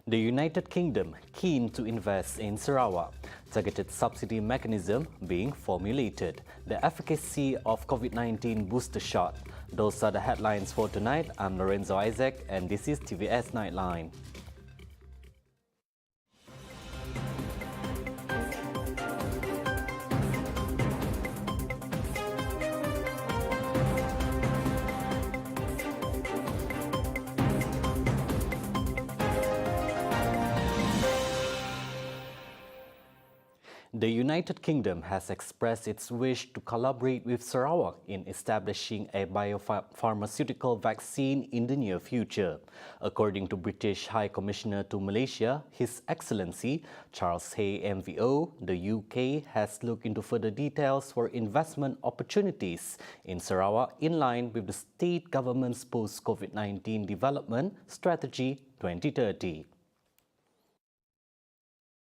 The United Kingdom keen to invest in Sarawak. Targeted subsidy mechanism being formulated. The efficacy of COVID-19 booster shot. Those are the headlines for tonight. I'm Lorenzo Isaac and this is TVS Nightline. The United Kingdom has expressed its wish to collaborate with Sarawak in establishing a biopharmaceutical vaccine in the near future. According to British High Commissioner to Malaysia, His Excellency Charles Hay MVO, the UK has looked into further details for investment opportunities in Sarawak in line with the state government's post-COVID-19 development strategy 2030.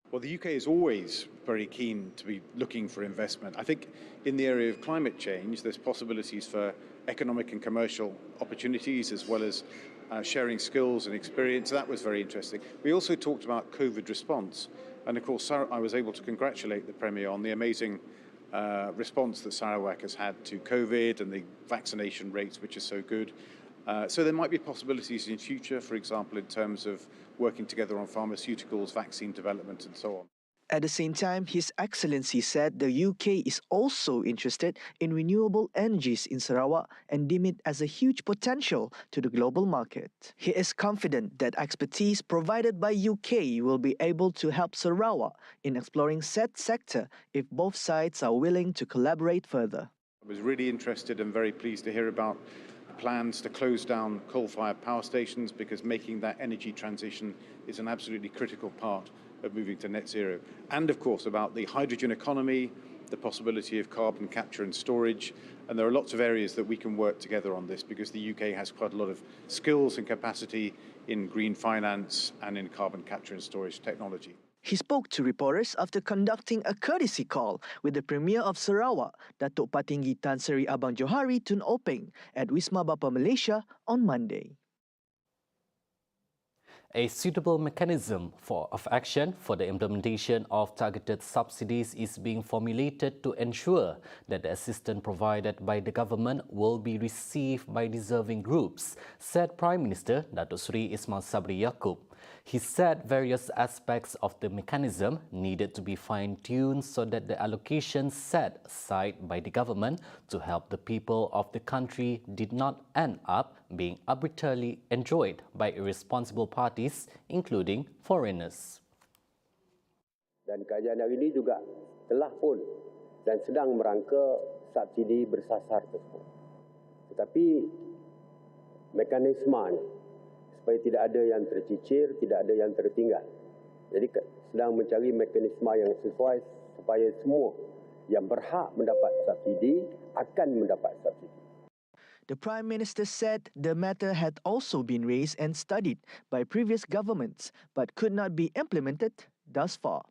Well, the UK is always very keen to be looking for investment. I think in the area of climate change, there's possibilities for economic and commercial opportunities as well as sharing skills and experience. That was very interesting. We also talked about COVID response. And of course, I was able to congratulate the Premier on the amazing response that Sarawak has had to COVID and the vaccination rates, which are so good. So there might be possibilities in future, for example, in terms of working together on pharmaceuticals, vaccine development and so on. At the same time, His Excellency said the UK is also interested in renewable energies in Sarawak and deem it as a huge potential to the global market. He is confident that expertise provided by UK will be able to help Sarawak in exploring said sector if both sides are willing to collaborate further. I was really interested and very pleased to hear about plans to close down coal-fired power stations because making that energy transition is an absolutely critical part of moving to net zero. And of course about the hydrogen economy, the possibility of carbon capture and storage, and there are lots of areas that we can work together on this because the UK has quite a lot of skills and capacity in green finance and in carbon capture and storage technology. He spoke to reporters after conducting a courtesy call with the Premier of Sarawak, Datuk Patinggi Tan Sri Abang Johari Tun Openg at Wisma Bapa Malaysia on Monday. A suitable mechanism of action for the implementation of targeted subsidies is being formulated to ensure that the assistance provided by the government will be received by deserving groups, said Prime Minister Datuk Sri Ismail Sabri Yaakob. He said various aspects of the mechanism needed to be fine-tuned so that the allocations set aside by the government to help the people of the country did not end up being arbitrarily enjoyed by irresponsible parties, including foreigners. Dan kajian hari ini juga telah pun dan sedang merangka subsidi bersasar tersebut. Tetapi mekanisme supaya tidak ada yang tercicir, tidak ada yang tertinggal. Jadi sedang mencari mekanisme yang sesuai supaya semua yang berhak mendapat subsidi akan mendapat subsidi. The Prime Minister said the matter had also been raised and studied by previous governments but could not be implemented thus far.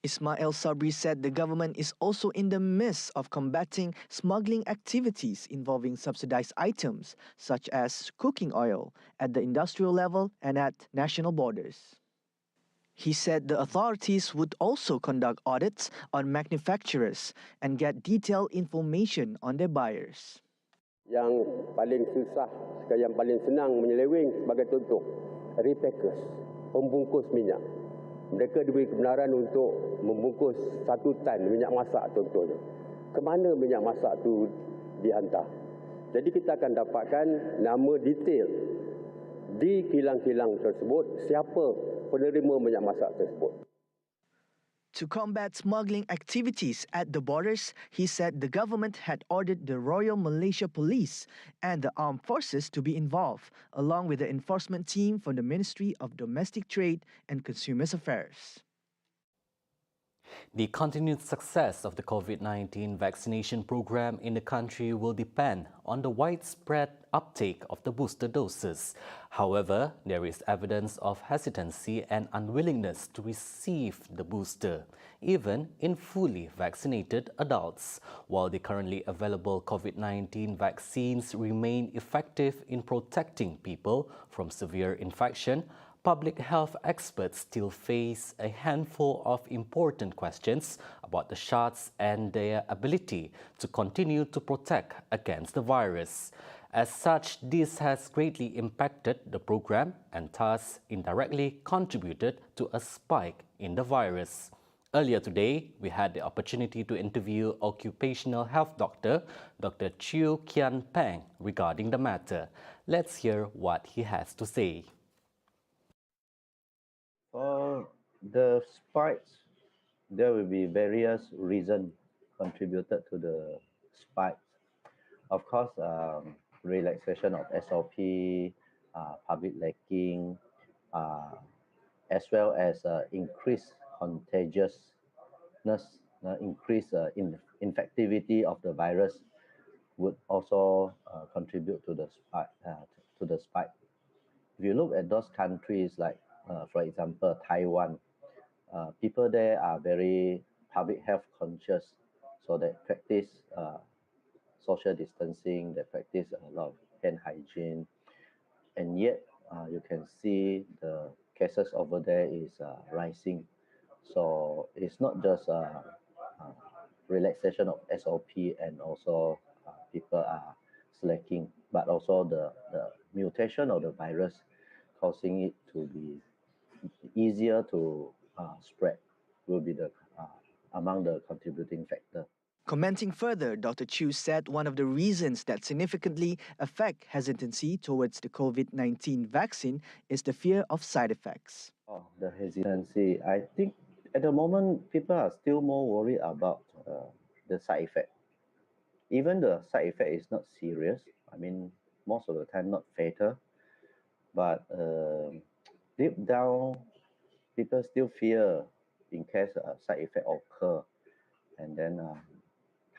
Ismail Sabri said the government is also in the midst of combating smuggling activities involving subsidized items such as cooking oil at the industrial level and at national borders. He said the authorities would also conduct audits on manufacturers and get detailed information on their buyers. Yang paling susah, yang paling senang menyeleweng sebagai contoh, repackers, pembungkus minyak. Mereka diberi kebenaran untuk membungkus 1 tan minyak masak contohnya. Ke mana minyak masak itu dihantar? Jadi kita akan dapatkan nama detail di kilang-kilang tersebut, siapa penerima minyak masak tersebut. To combat smuggling activities at the borders, he said the government had ordered the Royal Malaysia Police and the Armed Forces to be involved, along with the enforcement team from the Ministry of Domestic Trade and Consumers Affairs. The continued success of the COVID-19 vaccination program in the country will depend on the widespread uptake of the booster doses. However, there is evidence of hesitancy and unwillingness to receive the booster, even in fully vaccinated adults. While the currently available COVID-19 vaccines remain effective in protecting people from severe infection, public health experts still face a handful of important questions about the shots and their ability to continue to protect against the virus. As such, this has greatly impacted the program and thus indirectly contributed to a spike in the virus. Earlier today, we had the opportunity to interview occupational health doctor, Dr. Chew Kian Peng, regarding the matter. Let's hear what he has to say. For the spikes, there will be various reasons contributed to the spikes. Of course, relaxation of SOP, public lacking, as well as increased contagiousness, increased infectivity of the virus would also contribute to the spike. If you look at those countries like, for example, Taiwan, people there are very public health conscious, so they practice social distancing, they practice a lot of hand hygiene, and yet you can see the cases over there is rising. So it's not just relaxation of SOP and also people are slacking, but also the mutation of the virus causing it to be easier to spread will be the among the contributing factor. Commenting further, Dr. Chew said one of the reasons that significantly affect hesitancy towards the COVID-19 vaccine is the fear of side effects. Oh, the hesitancy. I think at the moment, people are still more worried about the side effect. Even the side effect is not serious. I mean, most of the time not fatal, but deep down, people still fear in case a side effect occur, and then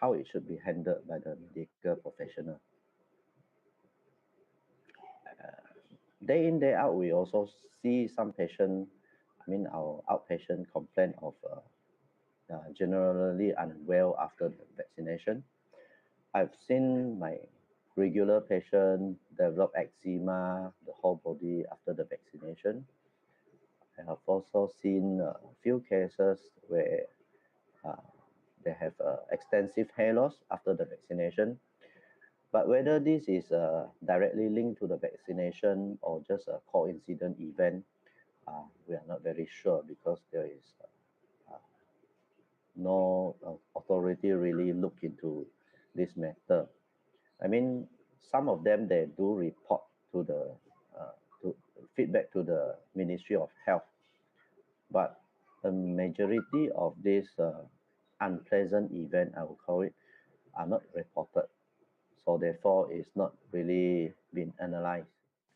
how it should be handled by the medical professional. Day in, day out, we also see some patient, I mean our outpatient complain of generally unwell after the vaccination. I've seen my regular patient develop eczema, the whole body after the vaccination. I have also seen a few cases where they have extensive hair loss after the vaccination. But whether this is directly linked to the vaccination or just a coincident event, we are not very sure because there is no authority really look into this matter. I mean, some of them, they do report to the to feedback to the Ministry of Health, but the majority of this unpleasant event, I would call it, are not reported. So therefore, it's not really been analyzed.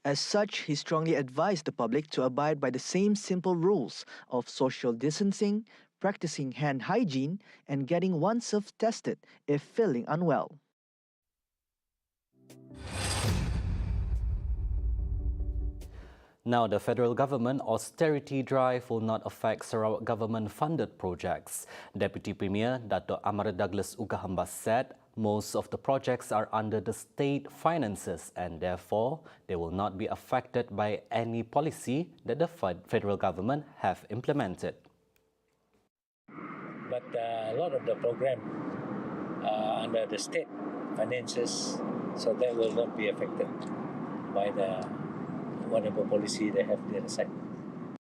As such, he strongly advised the public to abide by the same simple rules of social distancing, practicing hand hygiene, and getting oneself tested if feeling unwell. Now, the federal government austerity drive will not affect Sarawak government-funded projects. Deputy Premier Dato' Amara Douglas Ugahambas said most of the projects are under the state finances and therefore they will not be affected by any policy that the federal government have implemented. But a lot of the program are under the state finances, so that will not be affected by the whatever policy they have the other side.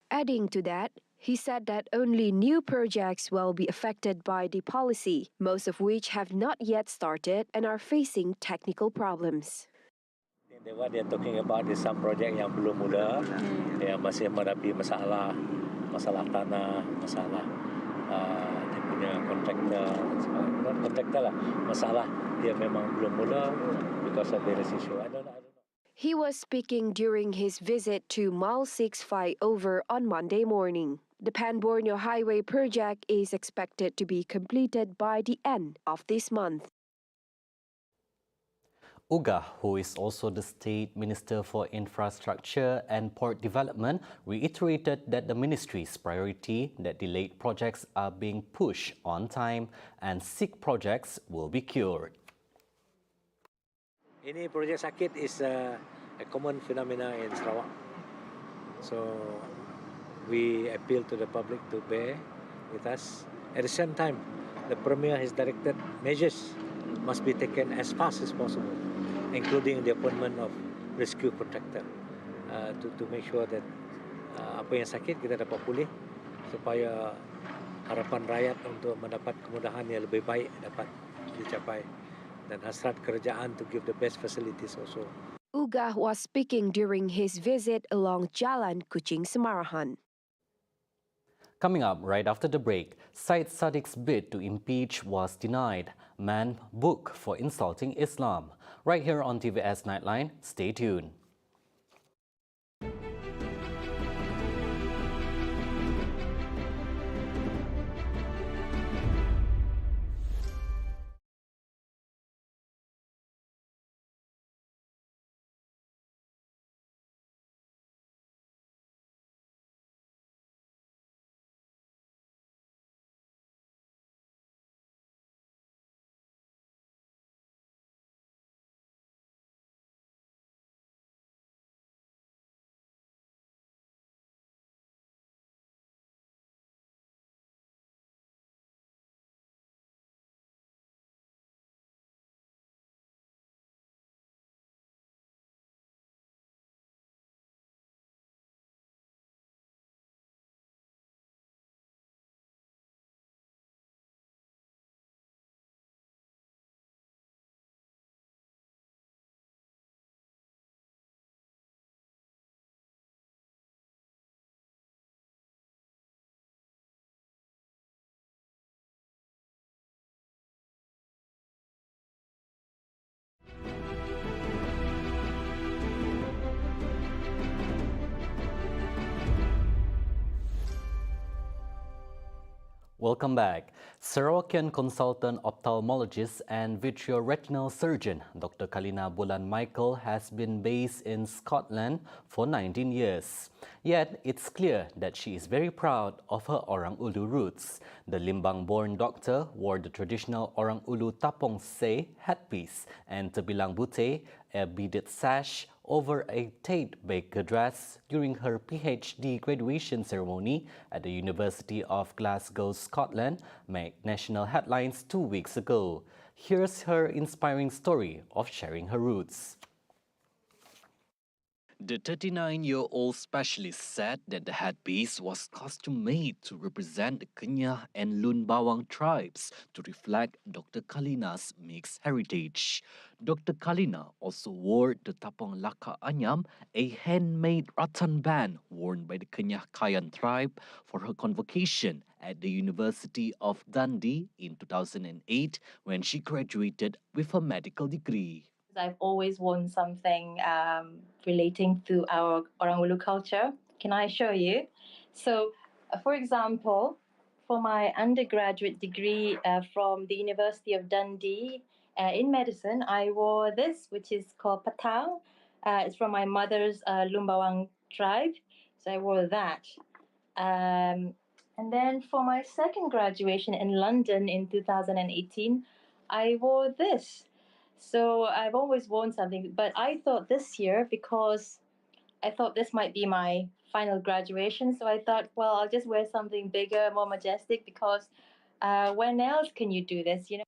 Adding to that, he said that only new projects will be affected by the policy, most of which have not yet started and are facing technical problems. What they're talking about is some project yang belum mula, yang masih menghadapi masalah tanah, masalah dia punya kontraktor, not kontraktor lah, masalah dia memang belum mula because of various issue. I don't know. He was speaking during his visit to Mile 6 flyover on Monday morning. The Pan-Borneo Highway project is expected to be completed by the end of this month. Uga, who is also the State Minister for Infrastructure and Port Development, reiterated that the ministry's priority that delayed projects are being pushed on time and sick projects will be cured. Ini projek sakit is a common phenomena in Sarawak. So we appeal to the public to bear with us. At the same time, the Premier has directed measures must be taken as fast as possible, including the appointment of rescue contractor to make sure that apa yang sakit kita dapat pulih supaya harapan rakyat untuk mendapat kemudahan yang lebih baik dapat dicapai dan hasrat kerajaan to give the best facilities also. Ugah was speaking during his visit along Jalan Kuching Semarahan. Coming up right after the break, Syed Sadiq's bid to impeach was denied. Man booked for insulting Islam. Right here on TVS Nightline, stay tuned. Welcome back. Sarawakian consultant ophthalmologist and vitreoretinal surgeon Dr. Kalina Bulan Michael has been based in Scotland for 19 years. Yet, it's clear that she is very proud of her Orang Ulu roots. The Limbang-born doctor wore the traditional Orang Ulu Tapong Se headpiece and Tebilang Bute, a beaded sash, over a Tate Baker dress during her PhD graduation ceremony at the University of Glasgow, Scotland, made national headlines 2 weeks ago. Here's her inspiring story of sharing her roots. The 39-year-old specialist said that the headpiece was custom-made to represent the Kenyah and Lun Bawang tribes to reflect Dr. Kalina's mixed heritage. Dr. Kalina also wore the Tapong Laka Anyam, a handmade rattan band worn by the Kenyah Kayan tribe for her convocation at the University of Dundee in 2008 when she graduated with her medical degree. I've always worn something relating to our Orang Ulu culture. Can I show you? So, for example, for my undergraduate degree from the University of Dundee in medicine, I wore this, which is called patang. It's from my mother's Lumbawang tribe, so I wore that. And then for my second graduation in London in 2018, I wore this. So I've always worn something, but I thought this year, because I thought this might be my final graduation, so I thought, well, I'll just wear something bigger, more majestic, because when else can you do this, you know?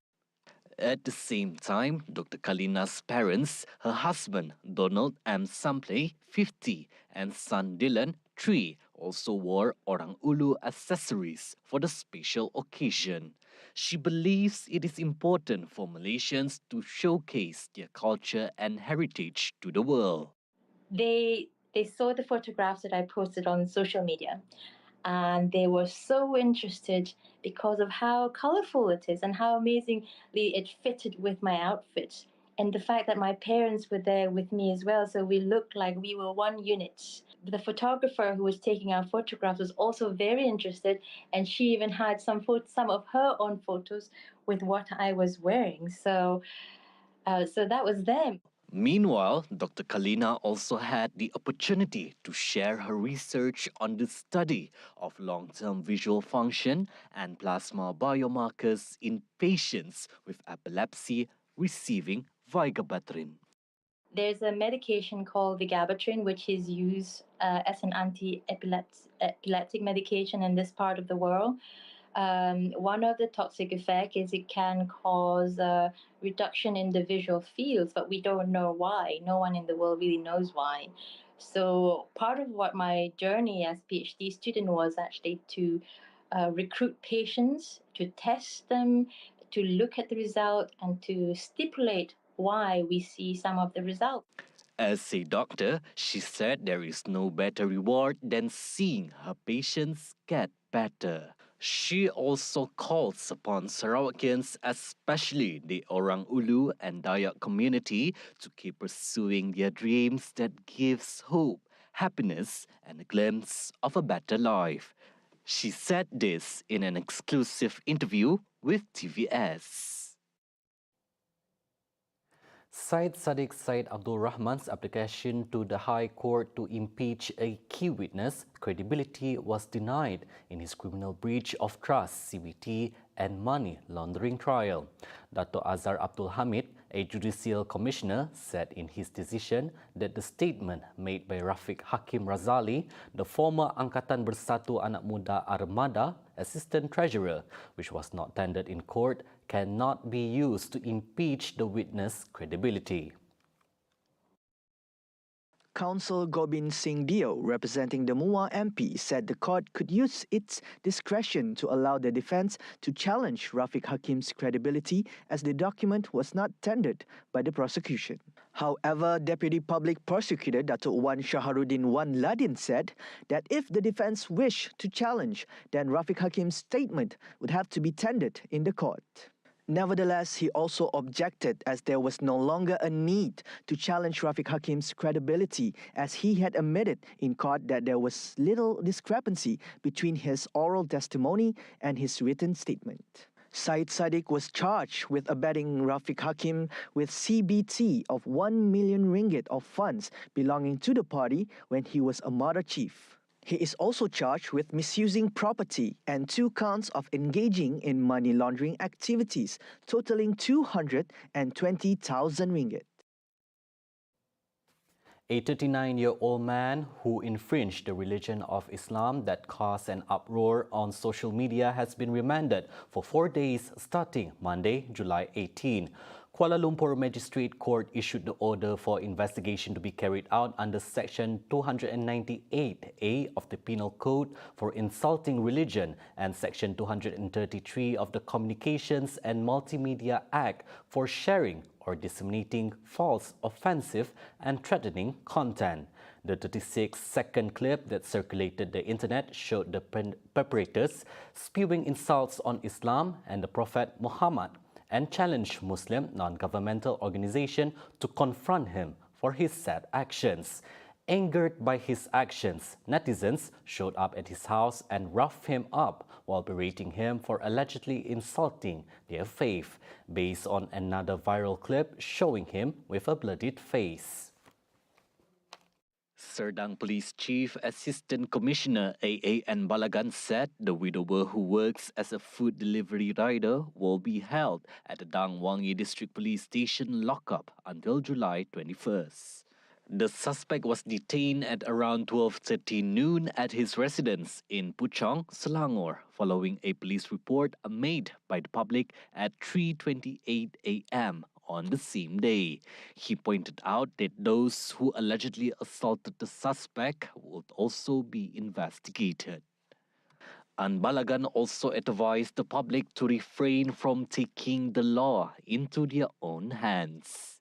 At the same time, Dr. Kalina's parents, her husband, Donald M. Sample, 50, and son Dylan, 3, also wore Orang Ulu accessories for the special occasion. She believes it is important for Malaysians to showcase their culture and heritage to the world. They saw the photographs that I posted on social media, and they were so interested because of how colorful it is and how amazingly it fitted with my outfit, and the fact that my parents were there with me as well, so we looked like we were one unit. The photographer who was taking our photographs was also very interested, and she even had some of her own photos with what I was wearing. So that was them. Meanwhile, Dr. Kalina also had the opportunity to share her research on the study of long-term visual function and plasma biomarkers in patients with epilepsy receiving vigabatrin. There's a medication called vigabatrin, which is used as an anti-epileptic medication in this part of the world. One of the toxic effects is it can cause a reduction in the visual fields, but we don't know why. No one in the world really knows why. So part of what my journey as PhD student was actually to recruit patients, to test them, to look at the result, and to stipulate why we see some of the results. As a doctor, she said there is no better reward than seeing her patients get better. She also calls upon Sarawakians, especially the Orang Ulu and Dayak community, to keep pursuing their dreams that gives hope, happiness, and a glimpse of a better life. She said this in an exclusive interview with TVS. Syed Sadiq Syed Abdul Rahman's application to the High Court to impeach a key witness credibility was denied in his criminal breach of trust (CBT) and money laundering trial. Dato' Azhar Abdul Hamid, a judicial commissioner, said in his decision that the statement made by Rafiq Hakim Razali, the former Angkatan Bersatu Anak Muda Armada Assistant Treasurer, which was not tendered in court, cannot be used to impeach the witness' credibility. Counsel Gobind Singh Dio, representing the Mua MP, said the court could use its discretion to allow the defence to challenge Rafiq Hakim's credibility as the document was not tendered by the prosecution. However, Deputy Public Prosecutor Dato' Wan Shaharuddin Wan Ladin said that if the defence wished to challenge, then Rafiq Hakim's statement would have to be tendered in the court. Nevertheless, he also objected as there was no longer a need to challenge Rafiq Hakim's credibility as he had admitted in court that there was little discrepancy between his oral testimony and his written statement. Syed Sadiq was charged with abetting Rafiq Hakim with CBT of 1 million ringgit of funds belonging to the party when he was a Mada chief. He is also charged with misusing property and 2 counts of engaging in money laundering activities, totaling 220,000 ringgit. A 39-year-old man who infringed the religion of Islam that caused an uproar on social media has been remanded for 4 days starting Monday, July 18. Kuala Lumpur Magistrate Court issued the order for investigation to be carried out under Section 298A of the Penal Code for insulting religion and Section 233 of the Communications and Multimedia Act for sharing or disseminating false, offensive and threatening content. The 36-second clip that circulated the internet showed the perpetrators spewing insults on Islam and the Prophet Muhammad and challenged Muslim non-governmental organization to confront him for his sad actions. Angered by his actions, netizens showed up at his house and roughed him up while berating him for allegedly insulting their faith, based on another viral clip showing him with a bloodied face. Serdang Police Chief Assistant Commissioner A.A.N. Balagan said the widower who works as a food delivery rider will be held at the Dang Wangi District Police Station lockup until July 21st. The suspect was detained at around 12:30 noon at his residence in Puchong, Selangor, following a police report made by the public at 3:28 a.m. on the same day. He pointed out that those who allegedly assaulted the suspect would also be investigated. Balagan also advised the public to refrain from taking the law into their own hands.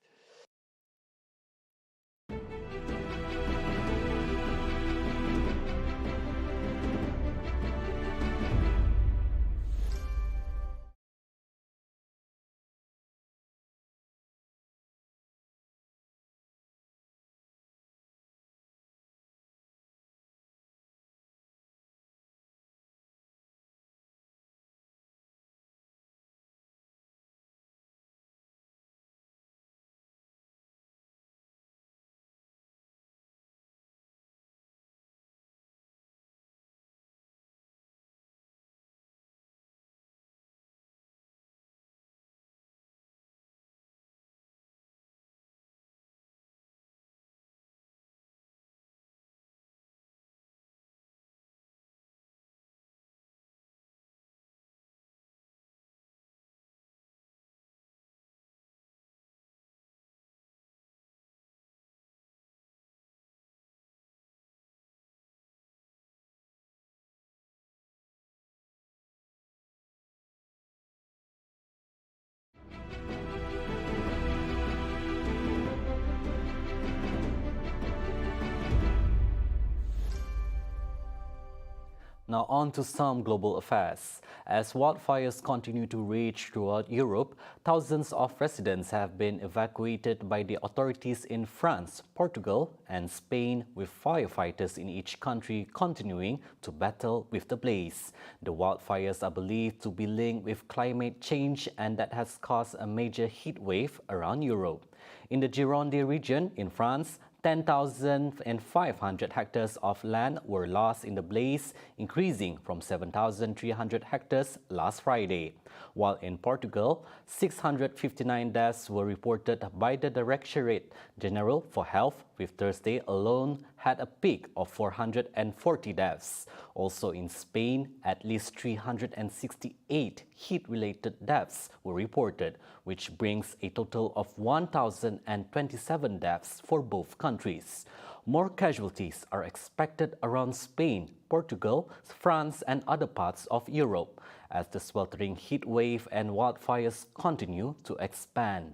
Now on to some global affairs. As wildfires continue to rage throughout Europe, thousands of residents have been evacuated by the authorities in France, Portugal and Spain, with firefighters in each country continuing to battle with the blaze. The wildfires are believed to be linked with climate change and that has caused a major heat wave around Europe. In the Gironde region in France, 10,500 hectares of land were lost in the blaze, increasing from 7,300 hectares last Friday. While in Portugal, 659 deaths were reported by the Directorate General for Health, with Thursday alone had a peak of 440 deaths. Also in Spain, at least 368 heat-related deaths were reported, which brings a total of 1,027 deaths for both countries. More casualties are expected around Spain, Portugal, France and other parts of Europe as the sweltering heat wave and wildfires continue to expand.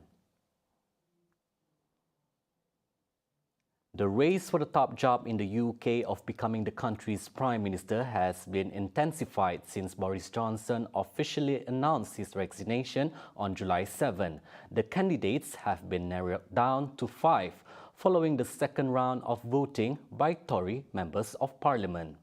The race for the top job in the UK of becoming the country's Prime Minister has been intensified since Boris Johnson officially announced his resignation on July 7. The candidates have been narrowed down to 5, following the second round of voting by Tory members of Parliament.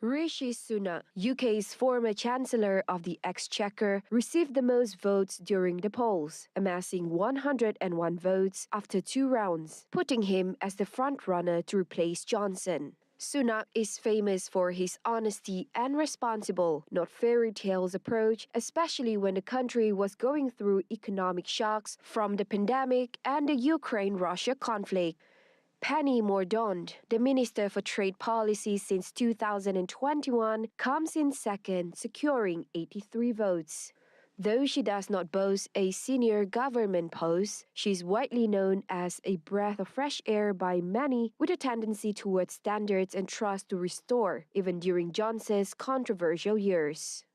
Rishi Sunak, UK's former Chancellor of the Exchequer, received the most votes during the polls, amassing 101 votes after 2 rounds, putting him as the front-runner to replace Johnson. Sunak is famous for his honesty and responsible, not fairy tales approach, especially when the country was going through economic shocks from the pandemic and the Ukraine-Russia conflict. Penny Mordaunt, the Minister for Trade Policy since 2021, comes in second, securing 83 votes. Though she does not boast a senior government post, she is widely known as a breath of fresh air by many, with a tendency towards standards and trust to restore, even during Johnson's controversial years.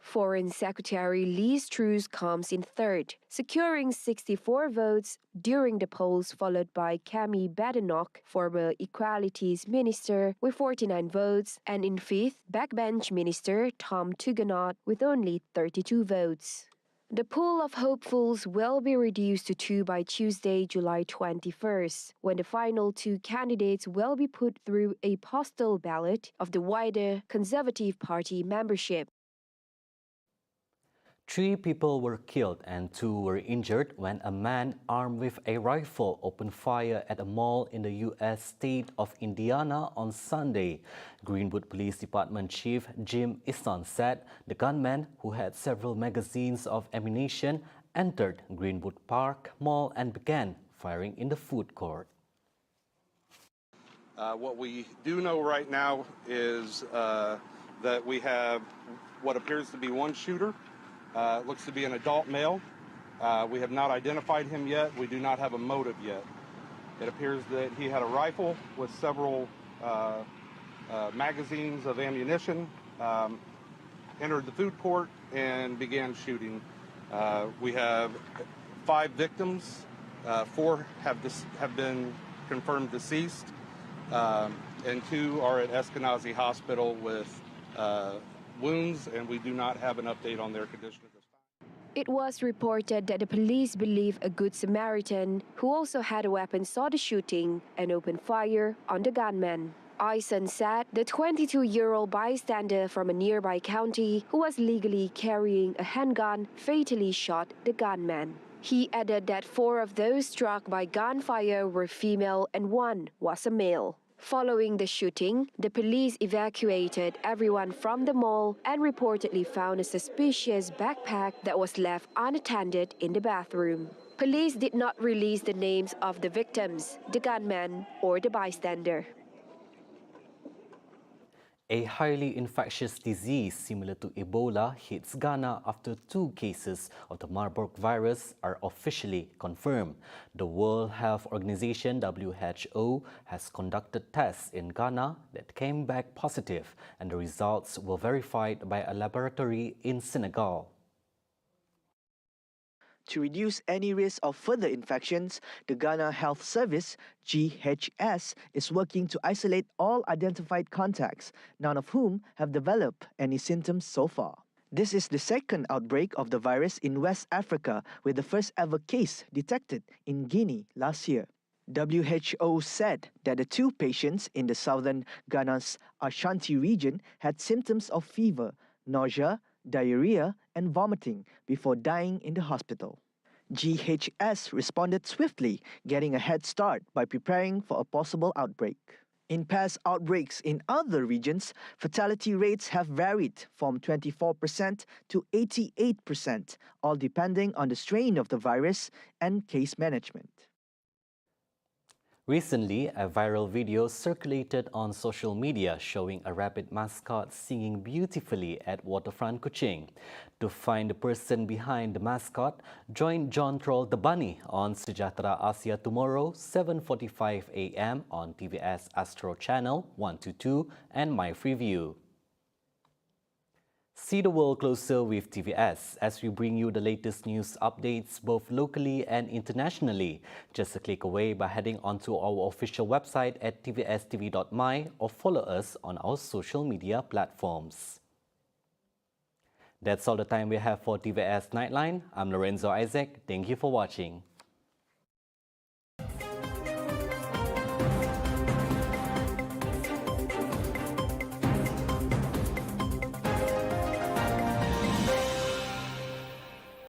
Foreign Secretary Liz Truss comes in third, securing 64 votes during the polls, followed by Kemi Badenoch, former Equalities Minister, with 49 votes, and in fifth, Backbench Minister Tom Tugendhat with only 32 votes. The pool of hopefuls will be reduced to 2 by Tuesday, July 21st, when the final 2 candidates will be put through a postal ballot of the wider Conservative Party membership. 3 people were killed and 2 were injured when a man armed with a rifle opened fire at a mall in the U.S. state of Indiana on Sunday. Greenwood Police Department Chief Jim Easton said the gunman, who had several magazines of ammunition, entered Greenwood Park Mall and began firing in the food court. What we do know right now is that we have what appears to be one shooter. Looks to be an adult male. We have not identified him yet. We do not have a motive yet. It appears that he had a rifle with several magazines of ammunition, entered the food court and began shooting. We have 5 victims. 4 have been confirmed deceased, and 2 are at Eskenazi Hospital with wounds, and we do not have an update on their condition at this time. It was reported that the police believe a Good Samaritan, who also had a weapon, saw the shooting and opened fire on the gunman. Eisen said the 22-year-old bystander from a nearby county, who was legally carrying a handgun, fatally shot the gunman. He added that 4 of those struck by gunfire were female and 1 was a male. Following the shooting, the police evacuated everyone from the mall and reportedly found a suspicious backpack that was left unattended in the bathroom. Police did not release the names of the victims, the gunman, or the bystander. A highly infectious disease similar to Ebola hits Ghana after 2 cases of the Marburg virus are officially confirmed. The World Health Organization (WHO) has conducted tests in Ghana that came back positive, and the results were verified by a laboratory in Senegal. To reduce any risk of further infections, the Ghana Health Service, GHS, is working to isolate all identified contacts, none of whom have developed any symptoms so far. This is the second outbreak of the virus in West Africa, with the first ever case detected in Guinea last year. WHO said that the 2 patients in the southern Ghana's Ashanti region had symptoms of fever, nausea, diarrhea, and vomiting before dying in the hospital. GHS responded swiftly, getting a head start by preparing for a possible outbreak. In past outbreaks in other regions, fatality rates have varied from 24% to 88%, all depending on the strain of the virus and case management. Recently, a viral video circulated on social media showing a rabbit mascot singing beautifully at Waterfront Kuching. To find the person behind the mascot, join John Troll the Bunny on Sejahtera Asia tomorrow, 7:45 a.m. on TVS Astro Channel 122 and My Freeview. See the world closer with TVS as we bring you the latest news updates both locally and internationally. Just a click away by heading onto our official website at TVSTVMY or follow us on our social media platforms. That's all the time we have for TVS Nightline. I'm Lorenzo Isaac. Thank you for watching.